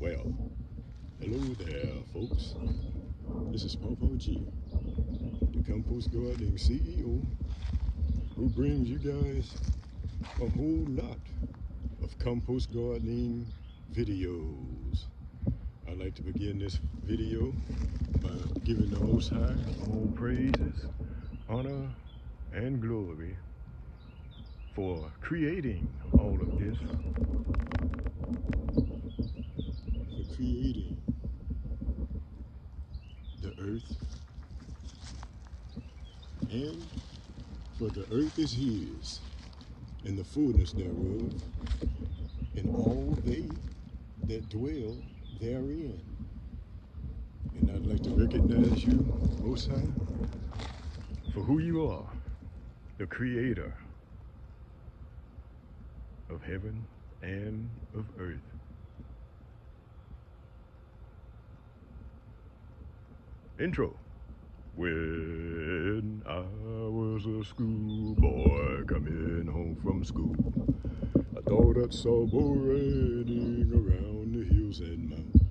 Well, hello there, folks. This is Popo G, the compost gardening CEO, who brings you guys a whole lot of compost gardening videos. I'd like to begin this video by giving the Most High all praises, honor, and glory for creating all of this, for creating the earth, and for the earth is his, and the fullness thereof, and all they that dwell therein. And I'd like to recognize you, Most High, for who you are, the creator of heaven and of earth. Intro. When I was a schoolboy coming home from school, I thought I saw a boy riding around the hills and mountains.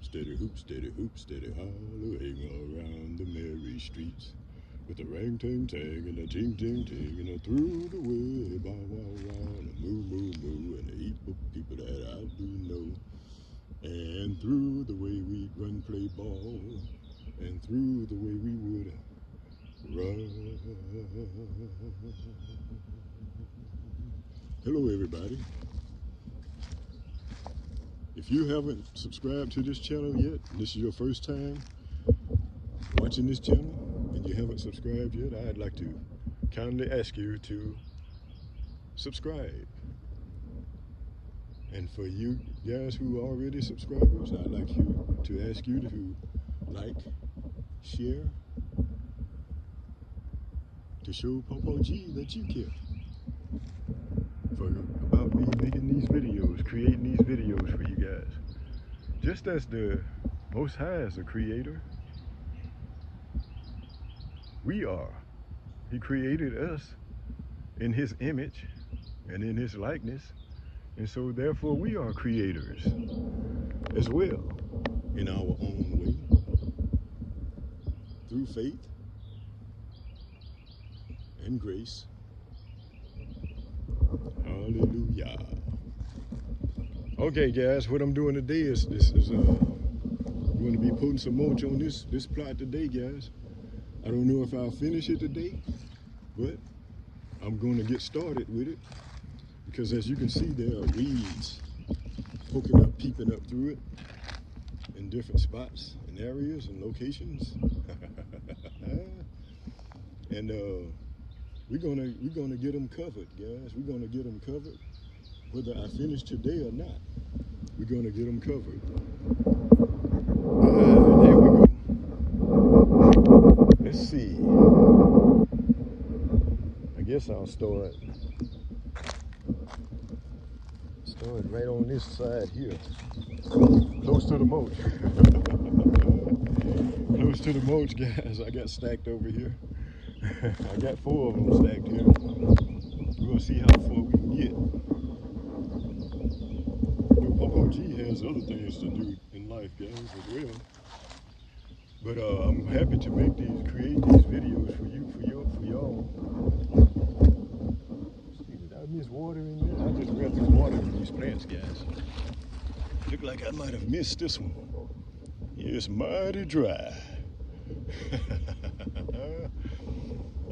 Steady hoop, steady hollering around the merry streets, with a rang-tang-tang and a ting-ting-ting and a through the way, bow-wow-wow, and a moo-moo-moo, and a heap of people that I do know. And through the way we'd run, play ball, and through the way we would run. Hello, everybody. If you haven't subscribed to this channel yet, and this is your first time watching this channel, and you haven't subscribed yet, I'd like to kindly ask you to subscribe. And for you guys who are already subscribers, I'd like to ask you to like, share, to show Popo G that you care about me making these videos, creating these videos for you guys. Just as the Most High is a creator, we are. He created us in his image and in his likeness, and so therefore we are creators as well, in our own way, through faith and grace. Hallelujah. Okay, guys, what I'm doing today is I'm going to be putting some mulch on this plot today, guys. I don't know if I'll finish it today, but I'm going to get started with it, because as you can see, there are weeds poking up, peeping up through it in different spots and areas and locations. And we're gonna get them covered, guys. We're gonna get them covered, whether I finish today or not. We're gonna get them covered. There we go. Let's see. I guess I'll start right on this side here, close to the mulch. Close to the mulch, guys. I got stacked over here. I got 4 of them stacked here. We're gonna see how far we can get. Popo G has other things to do in life, guys, as well. But I'm happy to create these videos for y'all. Did I miss water in there? I just ran through water in these plants, guys. Look like I might have missed this one. It's mighty dry.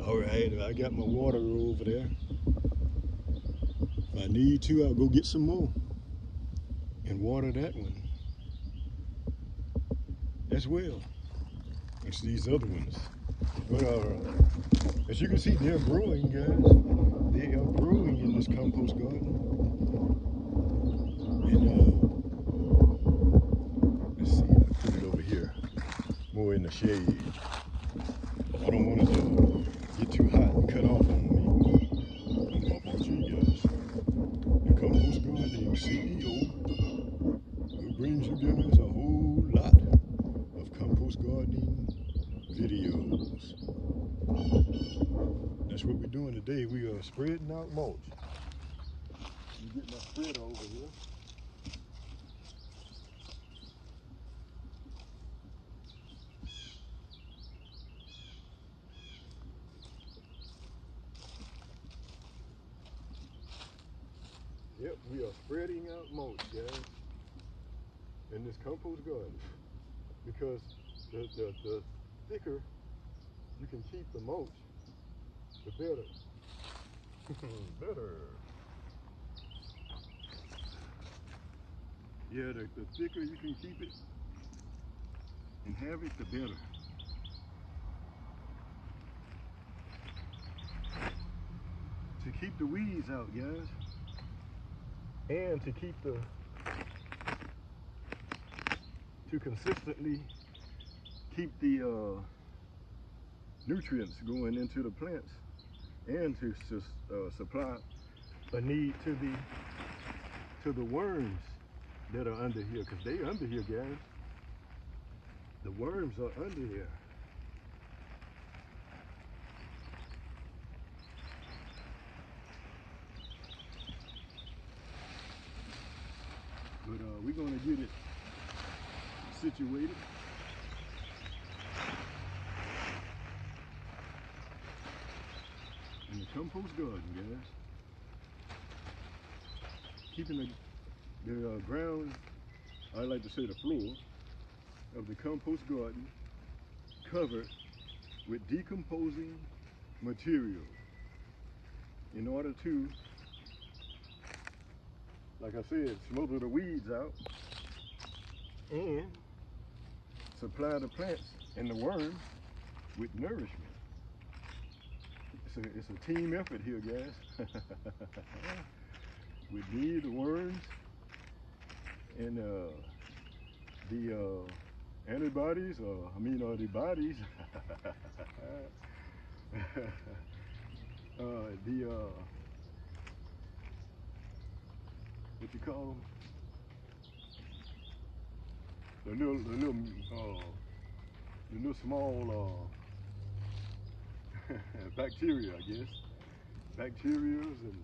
All right, I got my water over there. If I need to, I'll go get some more and water that one as well as these other ones. But as you can see, they're growing, guys. They are growing in this compost garden. And let's see, I'll put it over here, more in the shade. I don't want it to get too hot and cut off on me. I'm Popo G, guys, the compost gardening CEO, who brings you guys a whole lot of compost gardening videos. That's what we're doing today. We are spreading out mulch. Let me get my spreader over here. Yep, we are spreading out mulch, guys, in this compost garden. Because the thicker you can keep the mulch, the better. Better. Yeah, the thicker you can keep it and have it, the better. To keep the weeds out, guys, and to keep to consistently keep the nutrients going into the plants, and to supply a need to the worms that are under here, because they under here, guys. The worms are under here. But we're gonna get it situated. In the compost garden, guys. Keeping the ground, I like to say the floor of the compost garden covered with decomposing material in order to, like I said, smother the weeds out and supply the plants and the worms with nourishment. It's a team effort here, guys. We need the worms and the antibodies, or the bodies, what you call them? The little small bacteria, I guess. Bacterias and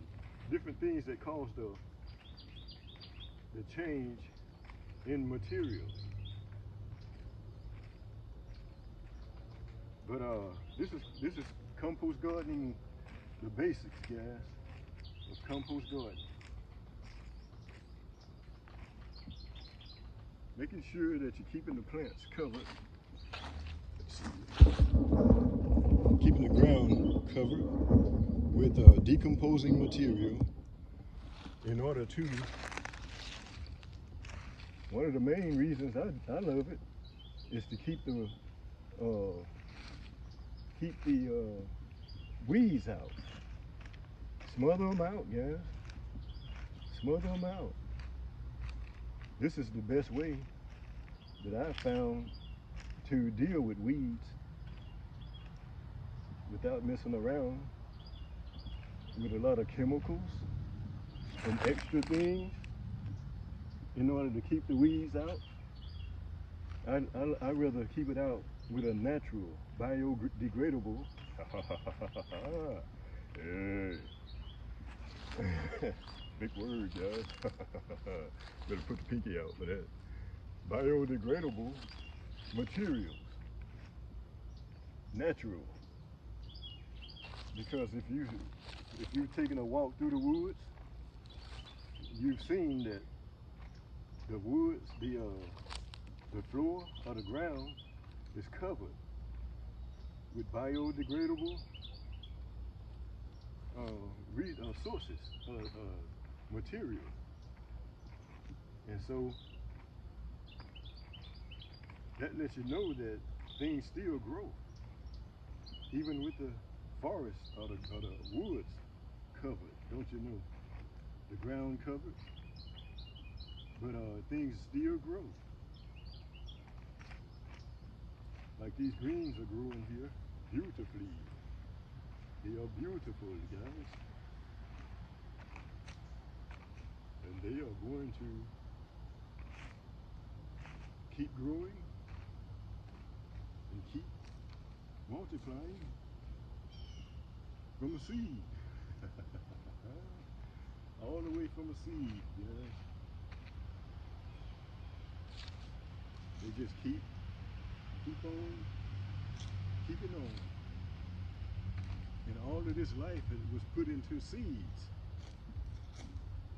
different things that cause the change in materials. But this is compost gardening, the basics, guys, of compost gardening. Making sure that you're keeping the plants covered. Keeping the ground covered with decomposing material in order to, one of the main reasons I love it is to keep the weeds out. Smother them out, guys. Smother them out. This is the best way that I've found to deal with weeds without messing around with a lot of chemicals and extra things in order to keep the weeds out. I'd rather keep it out with a natural, biodegradable, hey. Big word, guys. Better put the pinky out for that. Biodegradable materials. Natural. Because if you've taken a walk through the woods, you've seen that the woods, the floor or the ground is covered with biodegradable sources, material. And so that lets you know that things still grow, even with the forest or the woods covered, don't you know? The ground covered, but things still grow. Like these greens are growing here beautifully. They are beautiful, guys. And they are going to keep growing and keep multiplying from a seed. All the way from a seed, guys. They just keep on keeping on. And all of this life was put into seeds.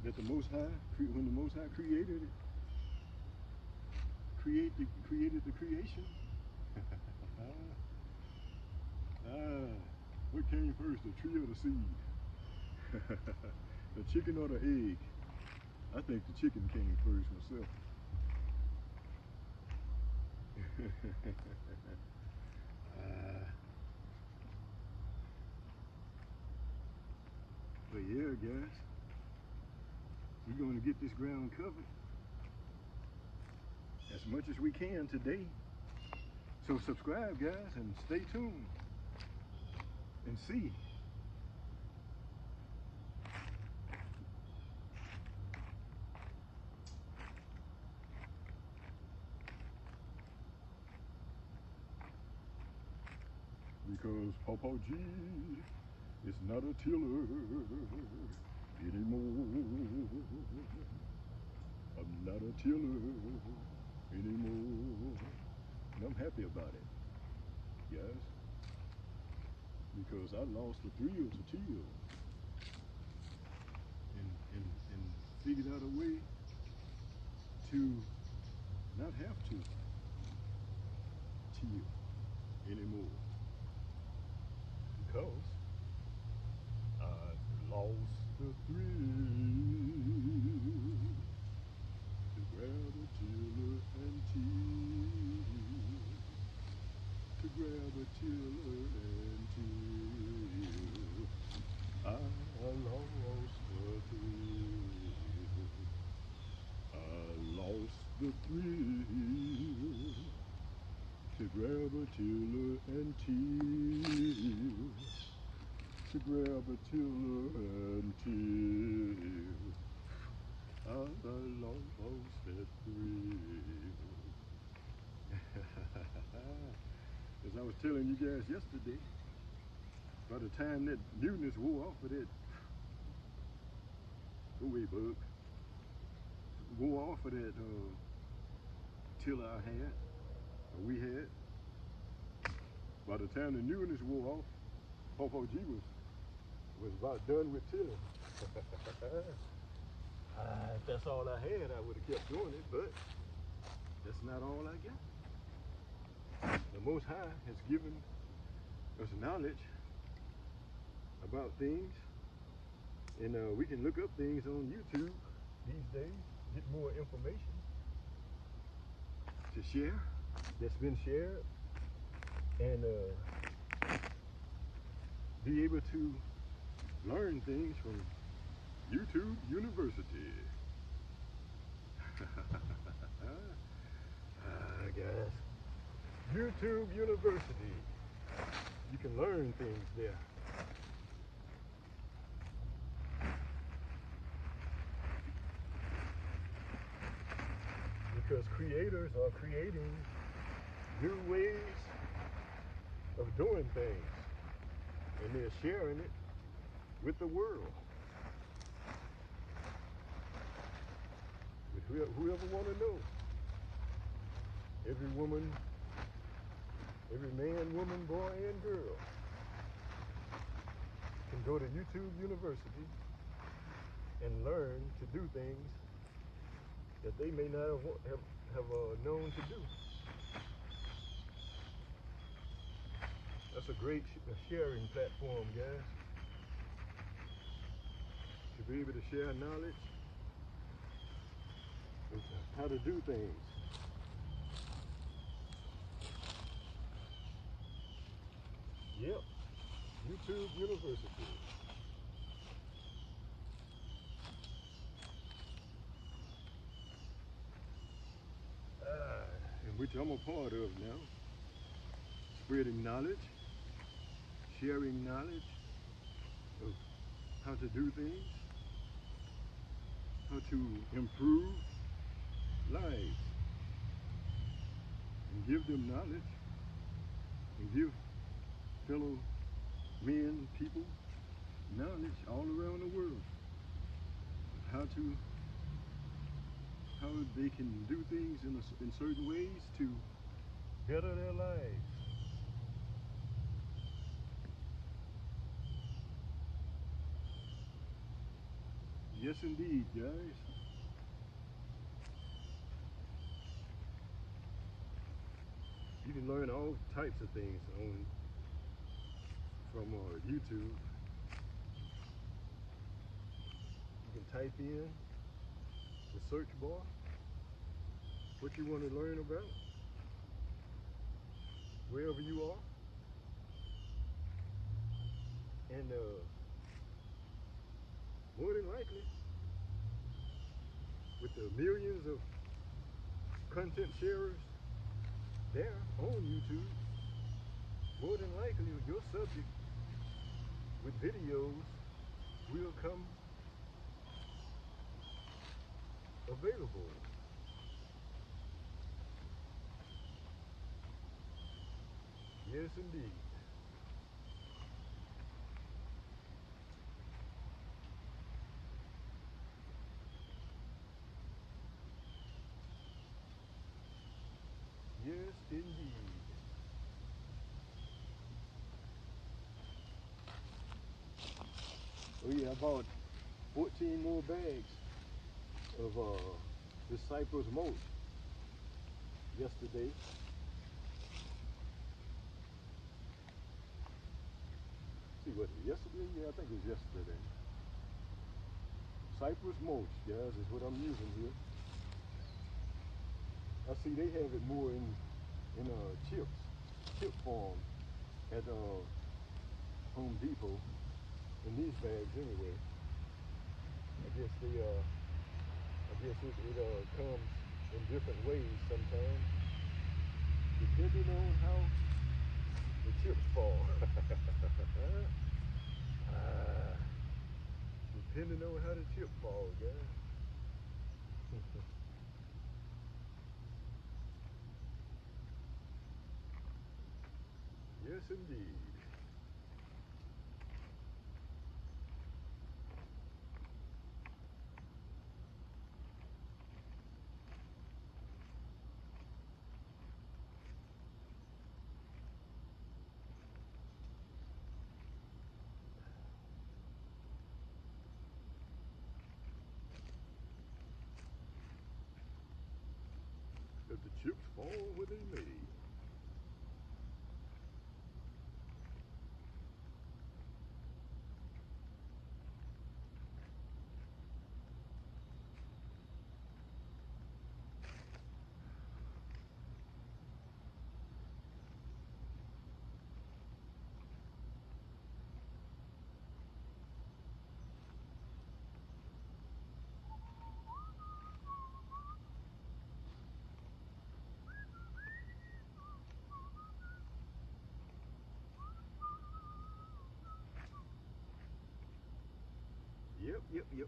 that the Most High, when the Most High created it, created the creation. What came first, the tree or the seed? The chicken or the egg? I think the chicken came first myself. But yeah, guys, we're going to get this ground covered as much as we can today. So subscribe, guys, and stay tuned and see. Because Papa G is not a tiller anymore. I'm not a tiller anymore. And I'm happy about it, guys. Because I lost the thrill to till. And figured out a way to not have to till anymore. Because I lost the thrill to grab a tiller and till. To grab a tiller and till. I lost the thrill. I lost the thrill to grab a tiller and till. To grab a tiller and till. I lost that thrill. As I was telling you guys yesterday, by the time that newness wore off of that, go away, bug, wore off of that tiller I had, or we had, by the time the newness wore off, Popo G was about done with tilling. If that's all I had, I would have kept doing it, but that's not all I got. The Most High has given us knowledge about things, and we can look up things on YouTube these days, get more information to share that's been shared, and be able to learn things from YouTube University. Guys, YouTube University. You can learn things there. Because creators are creating new ways of doing things, and they're sharing it with the world. With whoever want to know. Every woman, every man, woman, boy, and girl can go to YouTube University and learn to do things that they may not have known to do. That's a great sharing platform, guys. To be able to share knowledge of how to do things. Yep, YouTube University. In which I'm a part of now. Spreading knowledge, sharing knowledge of how to do things, how to improve lives, and give them knowledge, and give fellow men, people, knowledge all around the world of how they can do things in certain ways to better their lives. Yes, indeed, guys. You can learn all types of things from YouTube. You can type in the search bar what you want to learn about, wherever you are, and more than likely, with the millions of content sharers there on YouTube, more than likely your subject with videos will come available. Yes, indeed. Yes, indeed. Oh yeah, I bought 14 more bags of the cypress mulch yesterday. See, was it yesterday? Yeah, I think it was yesterday. Cypress mulch, guys, is what I'm using here. I see they have it more in chip form at Home Depot in these bags anyway. I guess it comes in different ways sometimes, depending on how the chips fall. Depending on how the chip falls, guys. Yes, indeed. Let the chips fall where they may.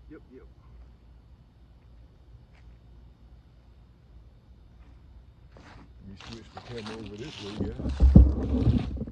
Yep. Let me switch the camera over this way, guys.